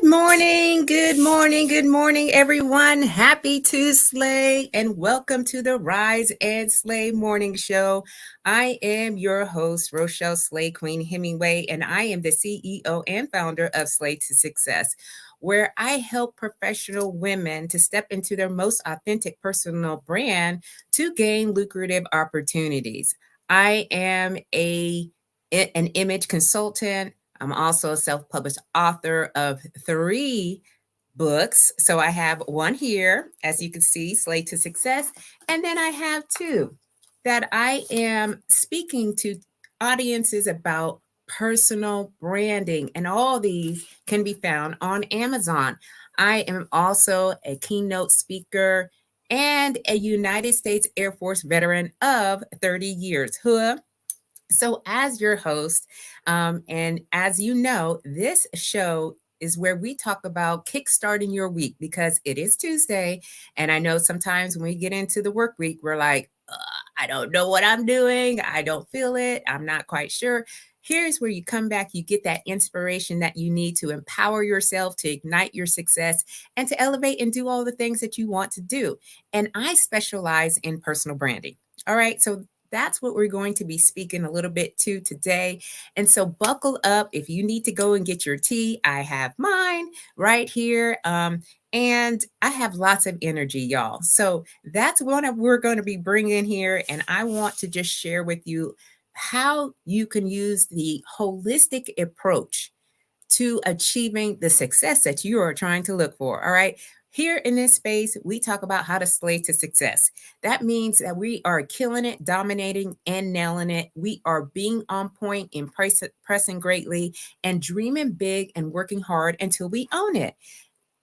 good morning, everyone. Happy to slay and welcome to the Rise and Slay Morning Show. I am your host, Rochelle Slay Queen Hemingway, and I am the CEO and founder of Slay to Success, where I help professional women to step into their most authentic personal brand to gain lucrative opportunities. I am an image consultant. I'm also a self published author of 3 books. So I have one here, as you can see, Slay to Success. And then I have two that I am speaking to audiences about personal branding. And all these can be found on Amazon. I am also a keynote speaker and a United States Air Force veteran of 30 years. So, as your host, and as you know, this show is where we talk about kickstarting your week because it is Tuesday. And I know sometimes when we get into the work week, we're like, I don't know what I'm doing. I don't feel it. I'm not quite sure. Here's where you come back, you get that inspiration that you need to empower yourself, to ignite your success, and to elevate and do all the things that you want to do. And I specialize in personal branding. All right. So that's what we're going to be speaking a little bit to today. And so buckle up. If you need to go and get your tea, I have mine right here. And I have lots of energy, y'all. So that's what we're going to be bringing here. And I want to just share with you how you can use the holistic approach to achieving the success that you are trying to look for. All right. Here in this space, we talk about how to slay to success. That means that we are killing it, dominating, and nailing it. We are being on point and pressing greatly and dreaming big and working hard until we own it.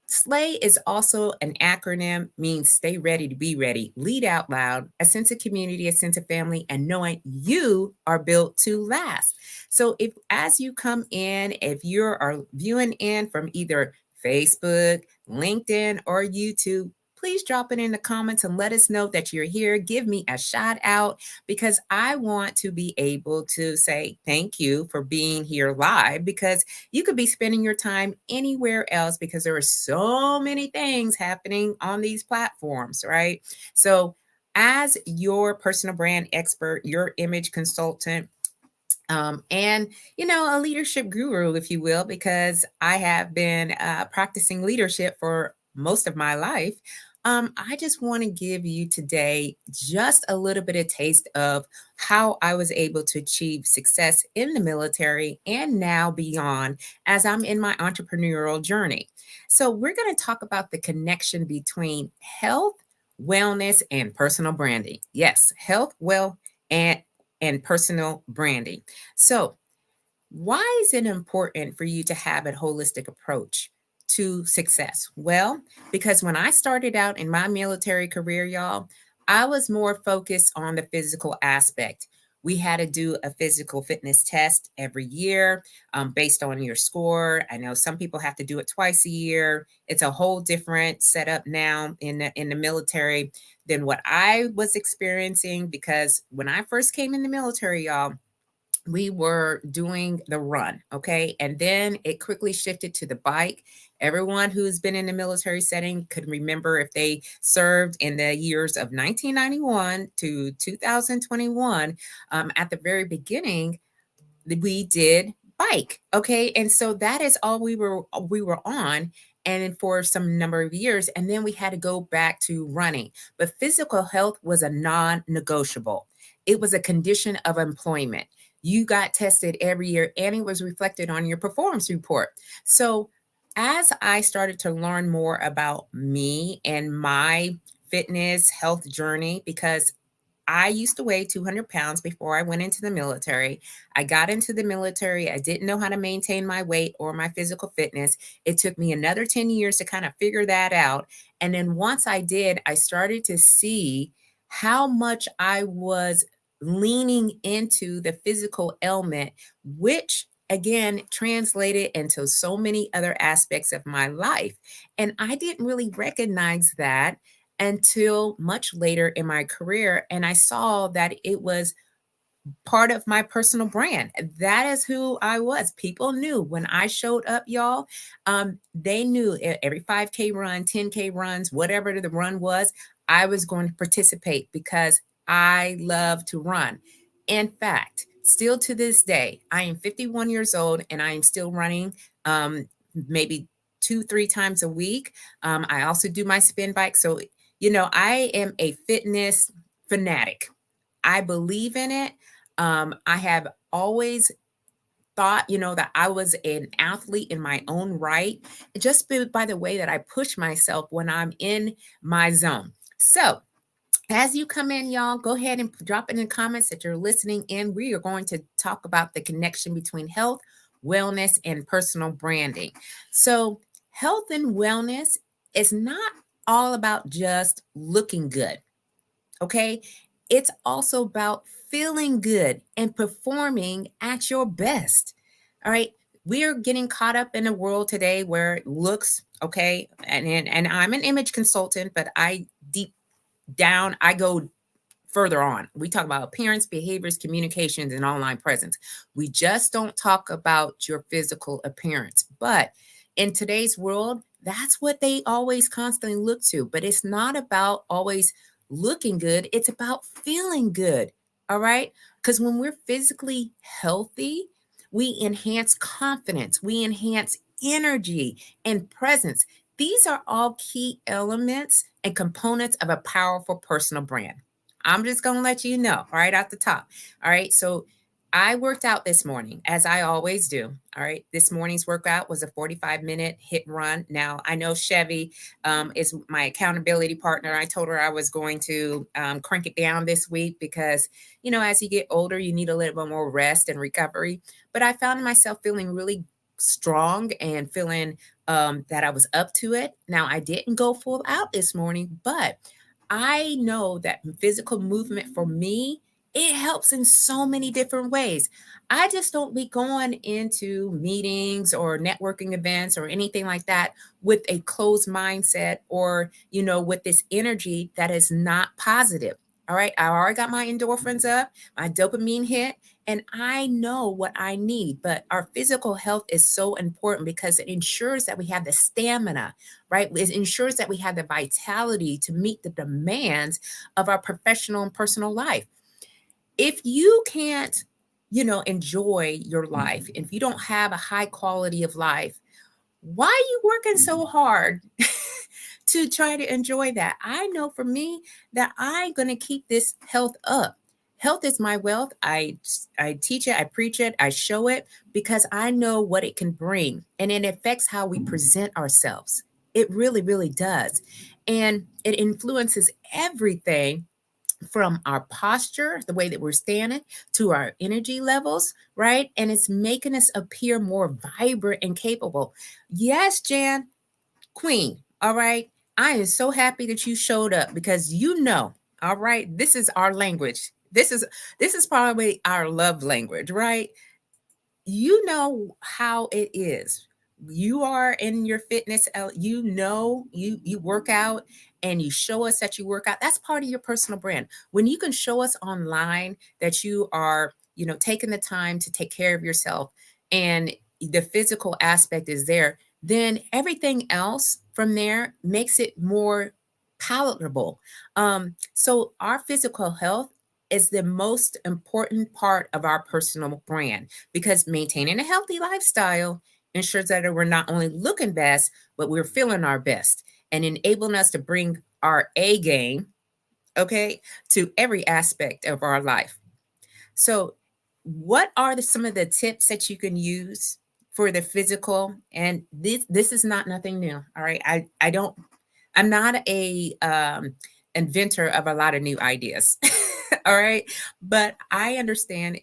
SLAY is also an acronym, means stay ready to be ready, lead out loud, a sense of community, a sense of family, and knowing you are built to last. So if as you come in, if you are viewing in from either Facebook, LinkedIn, or YouTube, please drop it in the comments and let us know that you're here. Give me a shout out because I want to be able to say thank you for being here live because you could be spending your time anywhere else because there are so many things happening on these platforms, right? So, as your personal brand expert, your image consultant, and a leadership guru, if you will, because I have been practicing leadership for most of my life. I just want to give you today just a little bit of taste of how I was able to achieve success in the military and now beyond as I'm in my entrepreneurial journey. So, we're going to talk about the connection between health, wellness, and personal branding. Yes, health, well, and personal branding. So, why is it important for you to have a holistic approach to success? Well, because when I started out in my military career, y'all, I was more focused on the physical aspect. We had to do a physical fitness test every year based on your score. I know some people have to do it twice a year. It's a whole different setup now in the military than what I was experiencing because when I first came in the military, y'all, we were doing the run, okay? And then it quickly shifted to the bike. Everyone who's been in the military setting could remember if they served in the years of 1991 to 2021, at the very beginning, we did bike, okay? And so that is all we were on and for some number of years and then we had to go back to running. But physical health was a non-negotiable. It was a condition of employment. You got tested every year and it was reflected on your performance report. So as I started to learn more about me and my fitness health journey, because I used to weigh 200 pounds before I went into the military. I got into the military. I didn't know how to maintain my weight or my physical fitness. It took me another 10 years to kind of figure that out. And then once I did, I started to see how much I was leaning into the physical element, which again translated into so many other aspects of my life. And I didn't really recognize that until much later in my career. And I saw that it was part of my personal brand. That is who I was. People knew when I showed up, y'all. They knew every 5K run, 10K runs, whatever the run was, I was going to participate because I love to run. In fact, still to this day, I am 51 years old and I am still running, maybe 2, 3 times a week. I also do my spin bike. So, I am a fitness fanatic. I believe in it. I have always thought, that I was an athlete in my own right, just by the way that I push myself when I'm in my zone. So, as you come in, y'all, go ahead and drop it in the comments that you're listening in. We are going to talk about the connection between health, wellness, and personal branding. So, health and wellness is not all about just looking good. Okay. It's also about feeling good and performing at your best. All right. We are getting caught up in a world today where it looks okay. And I'm an image consultant, but deep down, I go further on. We talk about appearance, behaviors, communications, and online presence. We just don't talk about your physical appearance. But in today's world, that's what they always constantly look to. But it's not about always looking good, it's about feeling good. All right. Because when we're physically healthy, we enhance confidence, we enhance energy and presence. These are all key elements and components of a powerful personal brand. I'm just going to let you know right out the top. All right. So I worked out this morning, as I always do. All right. This morning's workout was a 45-minute hit and run. Now, I know Chevy is my accountability partner. I told her I was going to crank it down this week because, as you get older, you need a little bit more rest and recovery. But I found myself feeling really strong and feeling that I was up to it. Now, I didn't go full out this morning, but I know that physical movement for me, it helps in so many different ways. I just don't be going into meetings or networking events or anything like that with a closed mindset or, with this energy that is not positive. All right. I already got my endorphins up, my dopamine hit, and I know what I need. But our physical health is so important because it ensures that we have the stamina, right? It ensures that we have the vitality to meet the demands of our professional and personal life. If you can't, enjoy your life, if you don't have a high quality of life, why are you working so hard to try to enjoy that? I know for me that I'm going to keep this health up. Health is my wealth. I teach it, I preach it, I show it because I know what it can bring and it affects how we present ourselves. It really, really does. And it influences everything from our posture, the way that we're standing, to our energy levels, right? And it's making us appear more vibrant and capable. Yes, Jan, Queen, all right? I am so happy that you showed up because all right, this is our language. This is probably our love language, right? You know how it is. You are in your fitness, you work out and you show us that you work out. That's part of your personal brand. When you can show us online that you are, taking the time to take care of yourself and the physical aspect is there, then everything else from there makes it more palatable. So our physical health is the most important part of our personal brand because maintaining a healthy lifestyle ensures that we're not only looking best, but we're feeling our best and enabling us to bring our A game, okay, to every aspect of our life. So, what are some of the tips that you can use for the physical? And this is not nothing new. All right, I don't. I'm not a inventor of a lot of new ideas. All right, but I understand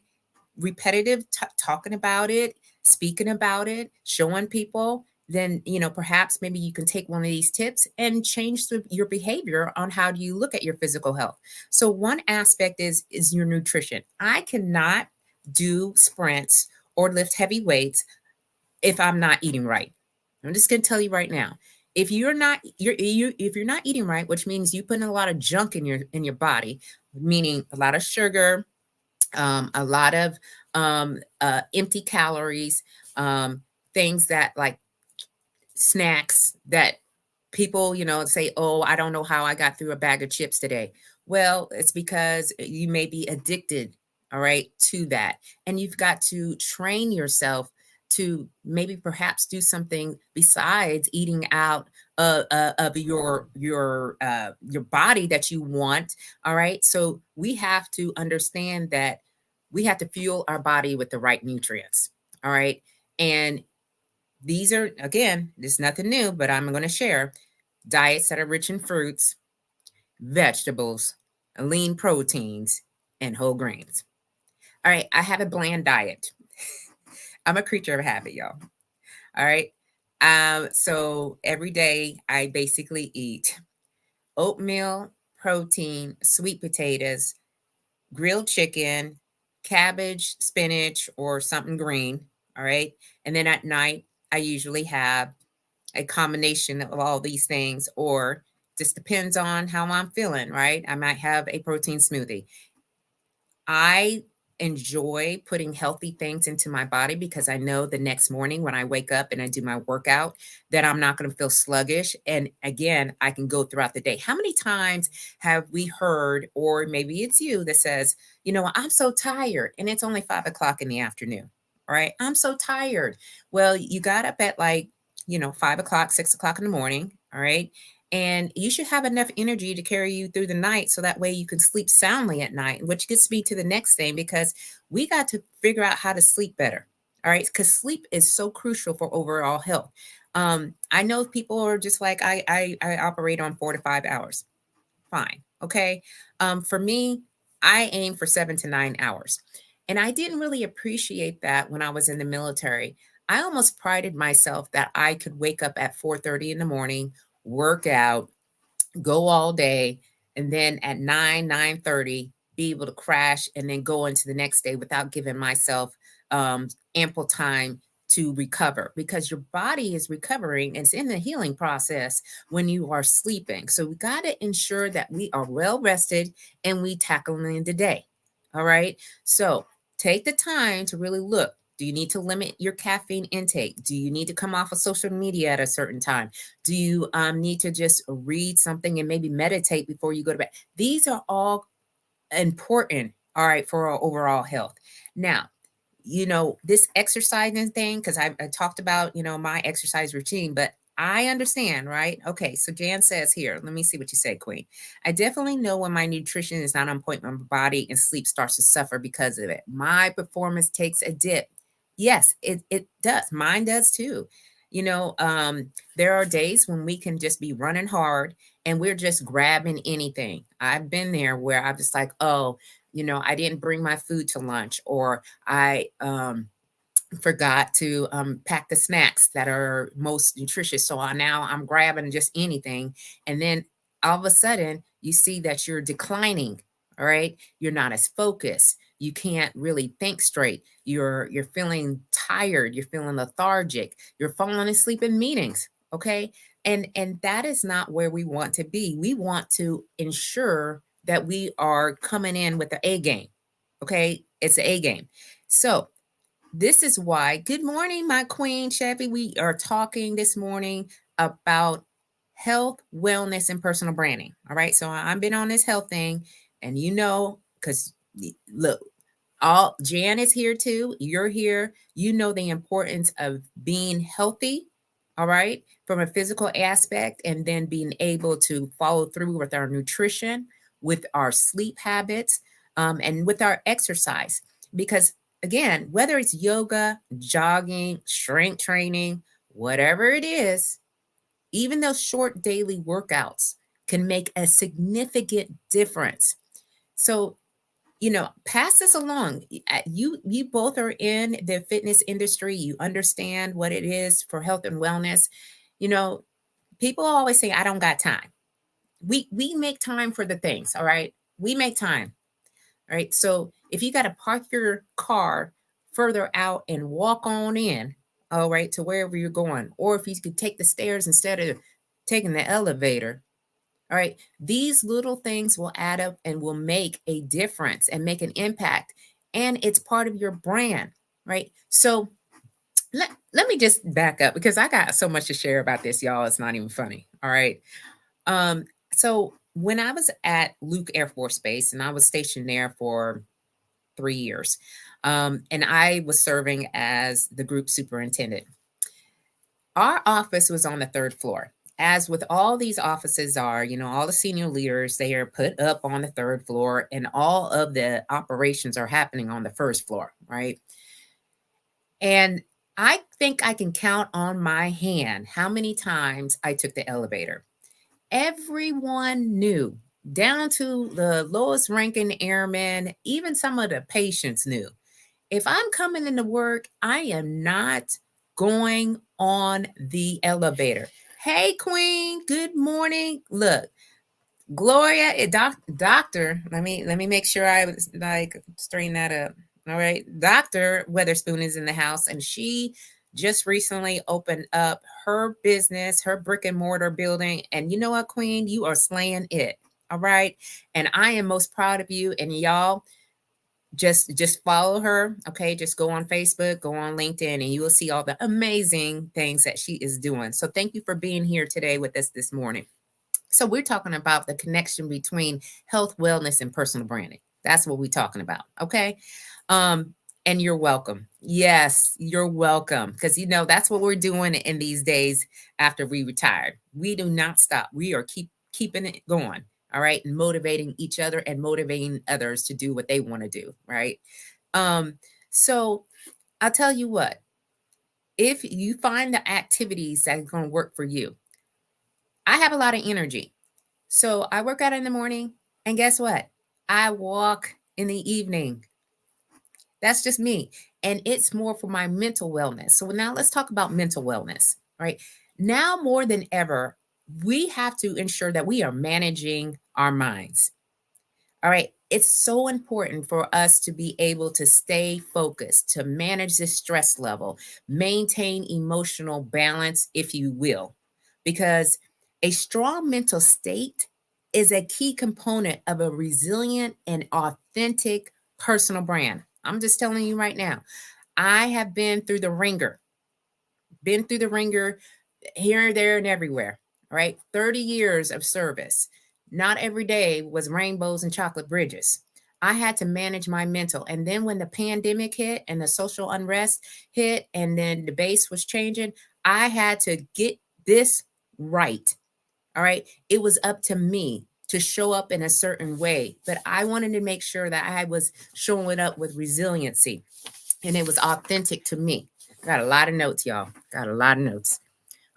repetitive talking about it, speaking about it, showing people, then perhaps maybe you can take one of these tips and change your behavior on how do you look at your physical health. So one aspect is your nutrition. I cannot do sprints or lift heavy weights if I'm not eating right. I'm just going to tell you right now. If you're not eating right, which means you put in a lot of junk in your body, meaning a lot of sugar, a lot of empty calories, um, things that like snacks that people, say, oh, I don't know how I got through a bag of chips today. Well, it's because you may be addicted, all right, to that. And you've got to train yourself to maybe perhaps do something besides eating out of your body that you want. All right. So we have to understand that we have to fuel our body with the right nutrients. All right. And these are, again, there's nothing new, but I'm going to share diets that are rich in fruits, vegetables, lean proteins, and whole grains. All right, I have a bland diet. I'm a creature of habit, y'all. All right. So every day I basically eat oatmeal, protein, sweet potatoes, grilled chicken, cabbage, spinach, or something green. All right. And then at night, I usually have a combination of all these things, or just depends on how I'm feeling, right? I might have a protein smoothie. I enjoy putting healthy things into my body because I know the next morning when I wake up and I do my workout that I'm not going to feel sluggish. And again, I can go throughout the day. How many times have we heard, or maybe it's you that says, I'm so tired and it's only 5 o'clock in the afternoon, right? I'm so tired. Well, you got up at like, 5 o'clock, 6 o'clock in the morning, all right? And you should have enough energy to carry you through the night so that way you can sleep soundly at night, which gets me to the next thing because we got to figure out how to sleep better. All right. Because sleep is so crucial for overall health. I know people are just like, I operate on 4 to 5 hours. Fine. Okay. For me, I aim for 7 to 9 hours. And I didn't really appreciate that when I was in the military. I almost prided myself that I could wake up at 4:30 in the morning, work out, go all day, and then at 9:30 be able to crash and then go into the next day without giving myself ample time to recover, because your body is recovering and it's in the healing process when you are sleeping. So we got to ensure that we are well rested and we tackle in the day. All right. So take the time to really look. Do you need to limit your caffeine intake? Do you need to come off of social media at a certain time? Do you need to just read something and maybe meditate before you go to bed? These are all important, all right, for our overall health. Now, this exercising thing, because I talked about, my exercise routine, but I understand, right? Okay, so Jan says here, let me see what you said, Queen. I definitely know when my nutrition is not on point, my body and sleep starts to suffer because of it. My performance takes a dip. Yes, it does. Mine does too. There are days when we can just be running hard and we're just grabbing anything. I've been there where I'm just like, oh, I didn't bring my food to lunch, or I forgot to pack the snacks that are most nutritious. So now I'm grabbing just anything. And then all of a sudden, you see that you're declining. All right. You're not as focused. You can't really think straight. You're feeling tired. You're feeling lethargic. You're falling asleep in meetings. Okay. And that is not where we want to be. We want to ensure that we are coming in with the A game. Okay. It's the A game. So this is why, good morning, my queen, Chevy. We are talking this morning about health, wellness, and personal branding. All right. So I've been on this health thing, and because look, all Jan is here too. You're here. You know the importance of being healthy, all right, from a physical aspect, and then being able to follow through with our nutrition, with our sleep habits, and with our exercise. Because again, whether it's yoga, jogging, strength training, whatever it is, even those short daily workouts can make a significant difference. So, pass this along. You both are in the fitness industry. You understand what it is for health and wellness. You know, people always say, I don't got time. We make time for the things, all right? We make time. All right. So if you got to park your car further out and walk on in, all right, to wherever you're going, or if you could take the stairs instead of taking the elevator, all right, these little things will add up and will make a difference and make an impact and it's part of your brand, right? So let me just back up because I got so much to share about this, y'all. It's not even funny. All right. Um, so when I was at Luke Air Force Base and I was stationed there for 3 years, and I was serving as the group superintendent. Our office was on the third floor. As with all these offices are, all the senior leaders, they are put up on the third floor, and all of the operations are happening on the first floor, right? And I think I can count on my hand how many times I took the elevator. Everyone knew, down to the lowest ranking airman, even some of the patients knew. If I'm coming into work, I am not going on the elevator. Hey, Queen, good morning. Look, Gloria, doctor. Let me make sure I was like straighten that up. All right, Dr. Weatherspoon is in the house, and she just recently opened up her business, her brick and mortar building. And you know what, Queen, you are slaying it. All right, and I am most proud of you. And y'all, just follow her. Okay, just go on Facebook, go on LinkedIn, and you will see all the amazing things that she is doing. So thank you for being here today with us this morning. So we're talking about the connection between health, wellness, and personal branding. That's what we're talking about. Okay. Um, and you're welcome. Yes, you're welcome. Because that's what we're doing in these days after we retired. We do not stop. We are keeping it going. All right. And motivating each other and motivating others to do what they want to do. Right. Um, so I'll tell you what, if you find the activities that are going to work for you, I have a lot of energy. So I work out in the morning, and guess what? I walk in the evening. That's just me. And it's more for my mental wellness. So now let's talk about mental wellness, right? Now more than ever, we have to ensure that we are managing our minds. All right. It's so important for us to be able to stay focused, to manage this stress level, maintain emotional balance, if you will, because a strong mental state is a key component of a resilient and authentic personal brand. I'm just telling you right now, I have been through the ringer here, there, and everywhere. All right. 30 years of service. Not every day was rainbows and chocolate bridges. I had to manage my mental. And then when the pandemic hit and the social unrest hit, and then the base was changing, I had to get this right. All right. It was up to me to show up in a certain way, but I wanted to make sure that I was showing up with resiliency and it was authentic to me. Got a lot of notes, y'all. Got a lot of notes.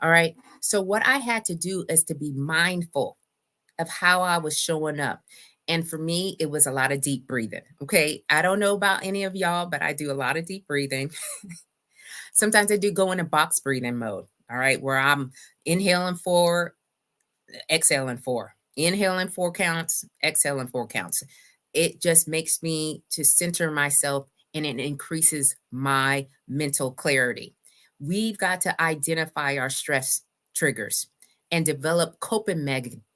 All right. So, what I had to do is to be mindful of how I was showing up. And for me, it was a lot of deep breathing. Okay. I don't know about any of y'all, but I do a lot of deep breathing. Sometimes I do go in a box breathing mode. All right. Where I'm inhaling 4, exhaling 4, inhaling 4 counts, exhaling 4 counts. It just makes me to center myself and it increases my mental clarity. We've got to identify our stress triggers and develop coping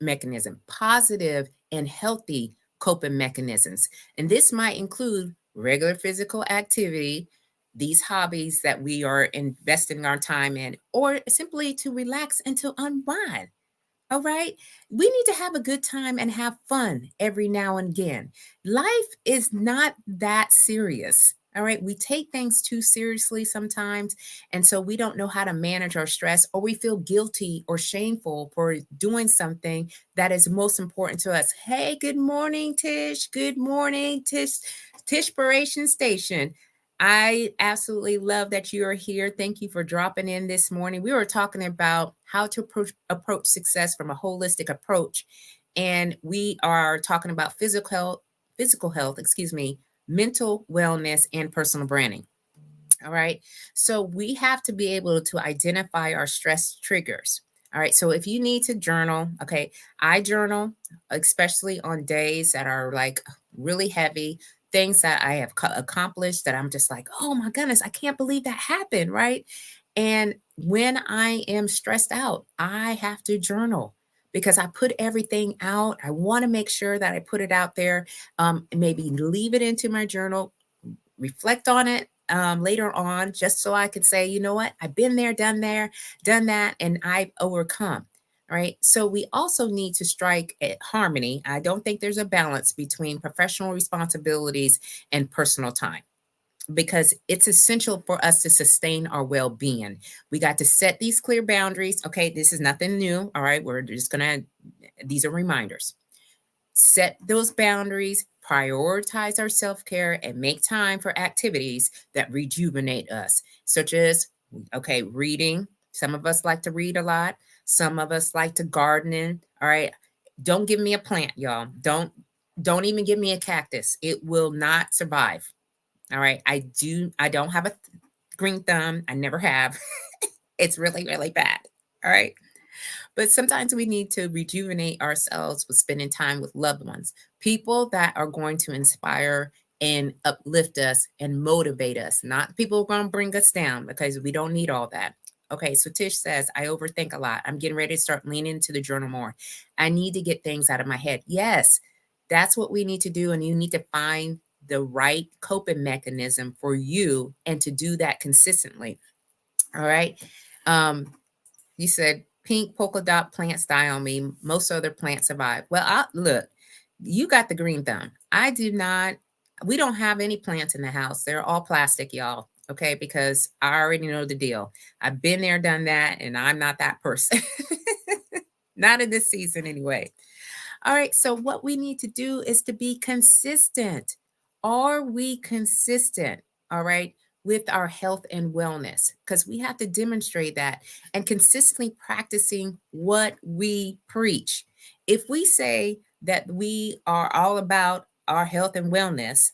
mechanism, positive and healthy coping mechanisms. And this might include regular physical activity, these hobbies that we are investing our time in, or simply to relax and to unwind. All right. We need to have a good time and have fun every now and again. Life is not that serious. All right. We take things too seriously sometimes. And so we don't know how to manage our stress, or we feel guilty or shameful for doing something that is most important to us. Hey, good morning, Tish. Good morning, Tish. Tishpiration Station. I absolutely love that you are here. Thank you for dropping in this morning. We were talking about how to approach success from a holistic approach, and we are talking about physical health, excuse me, mental wellness, and personal branding. All right. So we have to be able to identify our stress triggers. All right. So if you need to journal, okay, I journal, especially on days that are like really heavy, things that I have accomplished that I'm just like, oh my goodness, I can't believe that happened. Right. And when I am stressed out, I have to journal because I put everything out. I want to make sure that I put it out there. Maybe leave it into my journal, reflect on it later on, just so I could say, you know what, I've been there, done that, and I've overcome. All right. So we also need to strike a harmony. I don't think there's a balance between professional responsibilities and personal time, because it's essential for us to sustain our well-being. We got to set these clear boundaries. Okay, this is nothing new. All right, we're just gonna, these are reminders. Set those boundaries, prioritize our self-care, and make time for activities that rejuvenate us, such as, okay, reading. Some of us like to read a lot. Some of us like to garden. All right. Don't give me a plant, y'all. Don't even give me a cactus. It will not survive. All right. I don't have a green thumb. I never have. It's really, really bad. All right. But sometimes we need to rejuvenate ourselves with spending time with loved ones, people that are going to inspire and uplift us and motivate us, not people who are going to bring us down, because we don't need all that. Okay, so Tish says, I overthink a lot. I'm getting ready to start leaning into the journal more. I need to get things out of my head. Yes, that's what we need to do. And you need to find the right coping mechanism for you and to do that consistently. All right. Um, you said pink polka dot plants die on me. Most other plants survive. Well, look, you got the green thumb. I do not. We don't have any plants in the house. They're all plastic, y'all. Okay, because I already know the deal. I've been there, done that, and I'm not that person. Not in this season, anyway. All right. So, what we need to do is to be consistent. Are we consistent? All right. With our health and wellness, because we have to demonstrate that and consistently practicing what we preach. If we say that we are all about our health and wellness,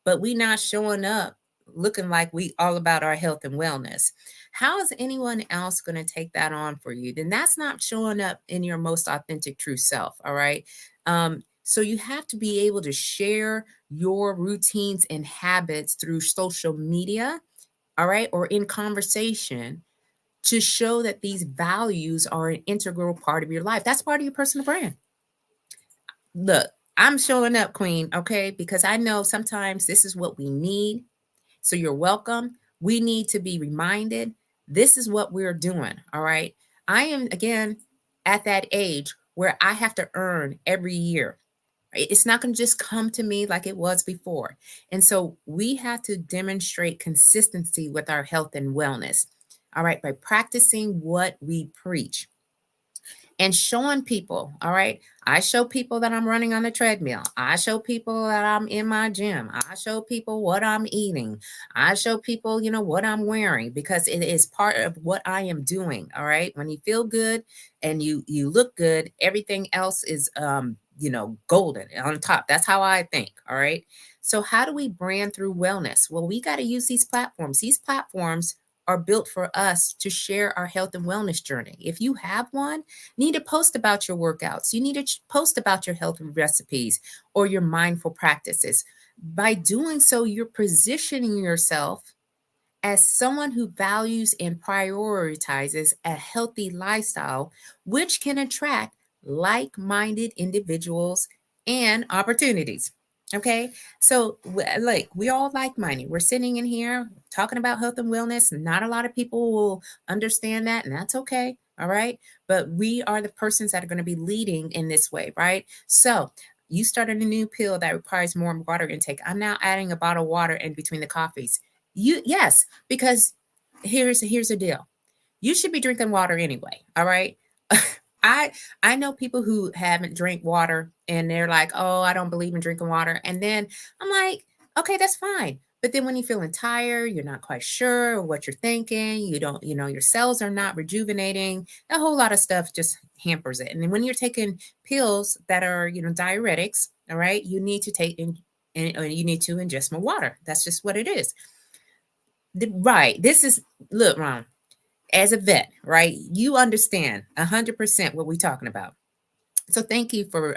but we not showing up looking like we all about our health and wellness, how is anyone else going to take that on for you? Then that's not showing up in your most authentic true self. All right. So you have to be able to share your routines and habits through social media, all right, or in conversation, to show that these values are an integral part of your life. That's part of your personal brand. Look, I'm showing up, Queen, okay, because I know sometimes this is what we need. So you're welcome. We need to be reminded this is what we're doing. All right. I am, again, at that age where I have to earn every year. It's not going to just come to me like it was before. And so we have to demonstrate consistency with our health and wellness. All right. By practicing what we preach and showing people. All right. I show people that I'm running on the treadmill. I show people that I'm in my gym. I show people what I'm eating. I show people, what I'm wearing, because it is part of what I am doing. All right. When you feel good and you look good, everything else is golden on top. That's how I think. All right. So how do we brand through wellness? Well, we got to use these platforms. These platforms are built for us to share our health and wellness journey. If you have one, you need to post about your workouts. You need to post about your health recipes or your mindful practices. By doing so, you're positioning yourself as someone who values and prioritizes a healthy lifestyle, which can attract like minded individuals and opportunities. Okay, so like we all like minded. We're sitting in here talking about health and wellness. Not a lot of people will understand that, and that's okay. All right, but we are the persons that are going to be leading in this way, right? So you started a new pill that requires more water intake. I'm now adding a bottle of water in between the coffees. Yes, because here's the deal. You should be drinking water anyway. All right. I I know people who haven't drank water and they're like, "Oh, I don't believe in drinking water." And then I'm like, "Okay, that's fine." But then when you're feeling tired, you're not quite sure what you're thinking, you don't, your cells are not rejuvenating, a whole lot of stuff just hampers it. And then when you're taking pills that are, diuretics, all right, you need to take in and you need to ingest more water. That's just what it is. Right. This is, look, Ron, as a vet, right? You understand 100% what we're talking about. So thank you for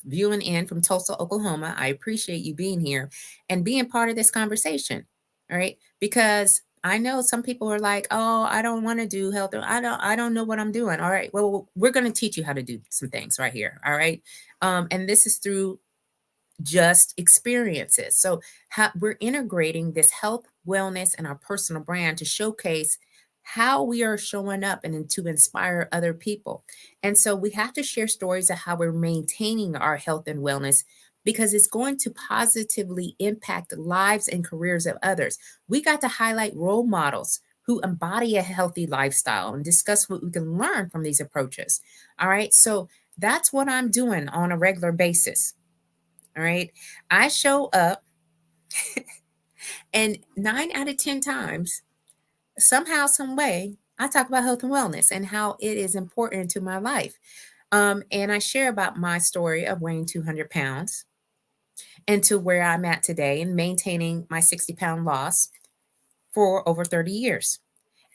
viewing in from Tulsa, Oklahoma. I appreciate you being here and being part of this conversation. All right. Because I know some people are like, oh, I don't want to do health. I don't know what I'm doing. All right. Well, we're going to teach you how to do some things right here. All right. And this is through just experiences. So we're integrating this health, wellness, and our personal brand to showcase how we are showing up and to inspire other people. And so we have to share stories of how we're maintaining our health and wellness because it's going to positively impact the lives and careers of others. We got to highlight role models who embody a healthy lifestyle and discuss what we can learn from these approaches. All right. So that's what I'm doing on a regular basis. All right. I show up, and 9 out of 10 times, somehow, some way, I talk about health and wellness and how it is important to my life. And I share about my story of weighing 200 pounds and to where I'm at today and maintaining my 60-pound loss for over 30 years.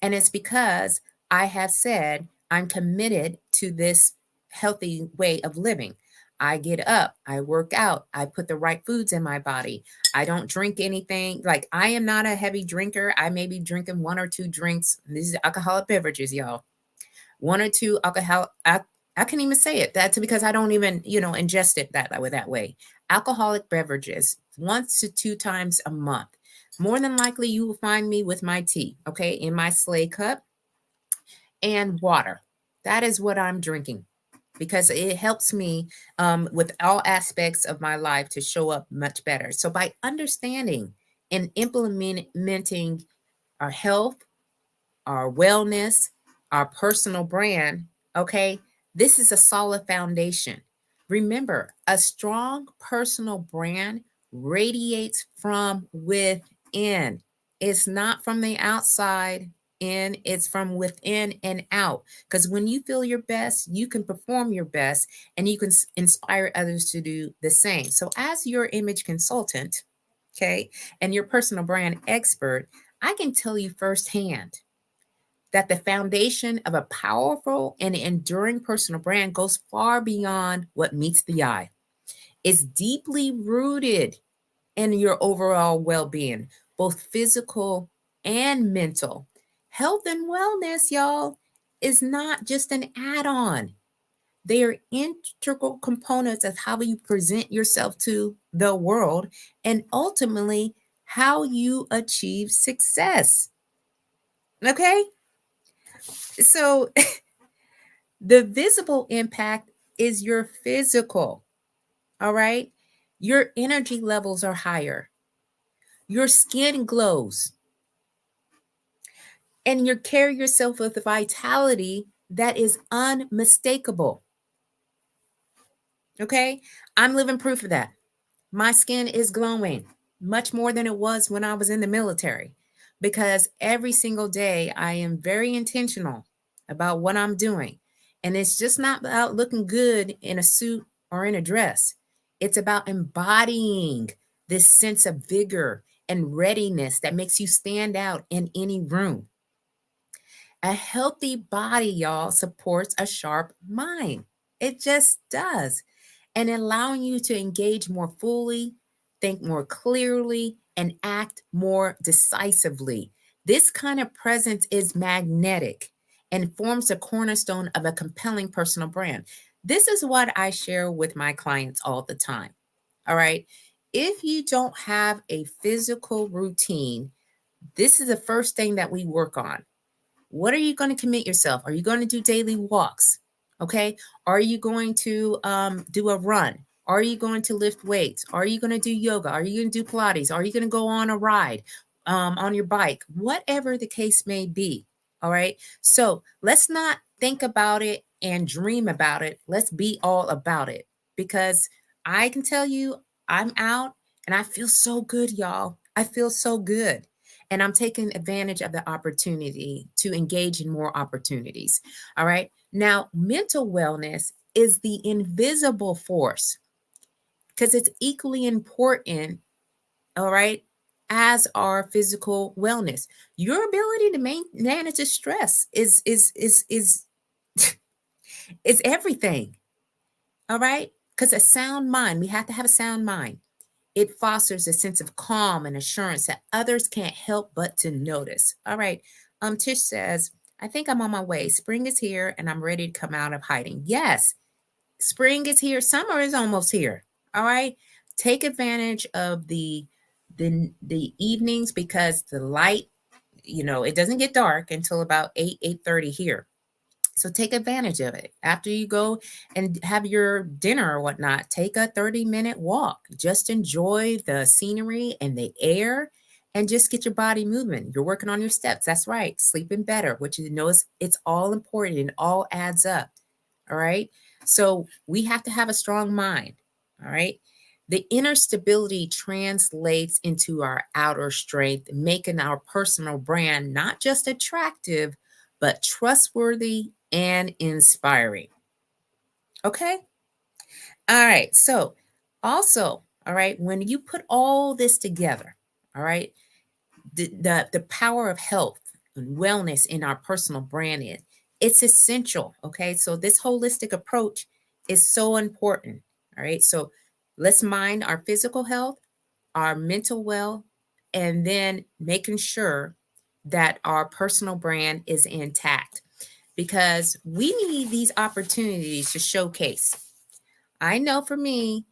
And it's because I have said I'm committed to this healthy way of living. I get up, I work out, I put the right foods in my body. I don't drink anything. Like, I am not a heavy drinker. I may be drinking 1 or 2 drinks. These are alcoholic beverages, y'all. 1 or 2 alcohol. I can't even say it. That's because I don't even, ingest it that way. Alcoholic beverages 1 to 2 times a month. More than likely, you will find me with my tea, okay, in my sleigh cup and water. That is what I'm drinking because it helps me with all aspects of my life to show up much better. So, by understanding and implementing our health, our wellness, our personal brand, okay, this is a solid foundation. Remember, a strong personal brand radiates from within. It's not from the outside in, it's from within and out. Because when you feel your best, you can perform your best and you can inspire others to do the same. So, as your image consultant, okay, and your personal brand expert, I can tell you firsthand that the foundation of a powerful and enduring personal brand goes far beyond what meets the eye. It's deeply rooted in your overall well being, both physical and mental. Health and wellness, y'all, is not just an add on, they are integral components of how you present yourself to the world and ultimately how you achieve success. Okay? So, the visible impact is your physical, all right? Your energy levels are higher, your skin glows, and you carry yourself with a vitality that is unmistakable. Okay? I'm living proof of that. My skin is glowing much more than it was when I was in the military because every single day I am very intentional about what I'm doing. And it's just not about looking good in a suit or in a dress, it's about embodying this sense of vigor and readiness that makes you stand out in any room. A healthy body, y'all, supports a sharp mind. It just does. And allowing you to engage more fully, think more clearly, and act more decisively. This kind of presence is magnetic and forms a cornerstone of a compelling personal brand. This is what I share with my clients all the time. All right. If you don't have a physical routine, this is the first thing that we work on. What are you going to commit yourself? Are you going to do daily walks? Okay. Are you going to do a run? Are you going to lift weights? Are you going to do yoga? Are you going to do Pilates? Are you going to go on a ride on your bike? Whatever the case may be. All right. So let's not think about it and dream about it. Let's be all about it because I can tell you I'm out and I feel so good, y'all. I feel so good. And I'm taking advantage of the opportunity to engage in more opportunities. All right. Now, mental wellness is the invisible force because it's equally important, all right, as our physical wellness. Your ability to manage the stress is everything. All right. Because a sound mind, we have to have a sound mind. It fosters a sense of calm and assurance that others can't help but to notice. All right. Tish says, I think I'm on my way. Spring is here and I'm ready to come out of hiding. Yes, spring is here. Summer is almost here. All right. take advantage of the evenings because the light, it doesn't get dark until about 8:30 here. So take advantage of it. After you go and have your dinner or whatnot, take a 30-minute walk. Just enjoy the scenery and the air and just get your body moving. You're working on your steps. That's right. Sleeping better, which you know is it's all important and all adds up. All right. So we have to have a strong mind. All right. The inner stability translates into our outer strength, making our personal brand not just attractive, but trustworthy and inspiring. Okay. All right. So, also, all right, when you put all this together, all right, the power of health and wellness in our personal branding, it's essential. Okay. So, this holistic approach is so important. All right. So, let's mind our physical health, our mental well, and then making sure that our personal brand is intact because we need these opportunities to showcase. I know for me,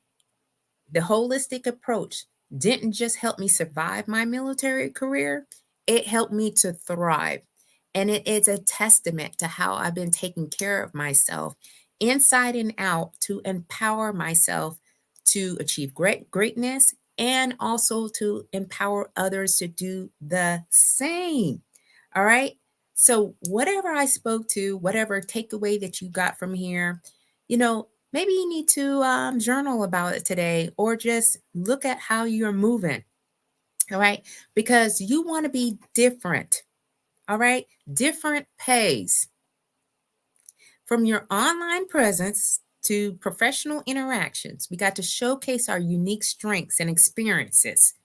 the holistic approach didn't just help me survive my military career, it helped me to thrive. And it is a testament to how I've been taking care of myself inside and out to empower myself to achieve greatness and also to empower others to do the same. All right. So, whatever I spoke to, whatever takeaway that you got from here, maybe you need to journal about it today or just look at how you're moving. All right. Because you want to be different. All right. Different pays from your online presence to professional interactions. We got to showcase our unique strengths and experiences.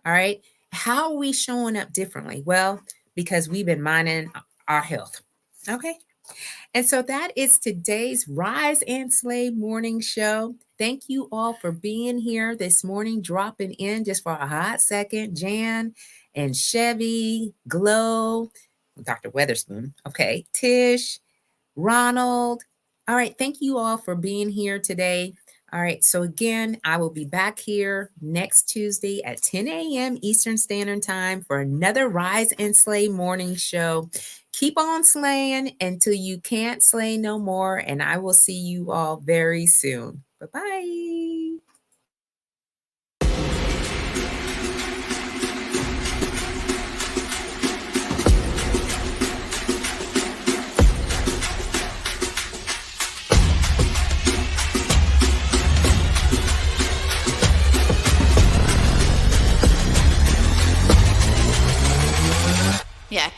All right. How are we showing up differently? Well, because we've been minding our health. Okay. And so that is today's Rise and Slay morning show. Thank you all for being here this morning, dropping in just for a hot second. Jan and Chevy, Glow, Dr. Weatherspoon, okay, Tish, Ronald. All right, thank you all for being here today. All right, so again, I will be back here next Tuesday at 10 a.m. Eastern Standard Time for another Rise and Slay morning show. Keep on slaying until you can't slay no more, and I will see you all very soon. Bye-bye. Yeah.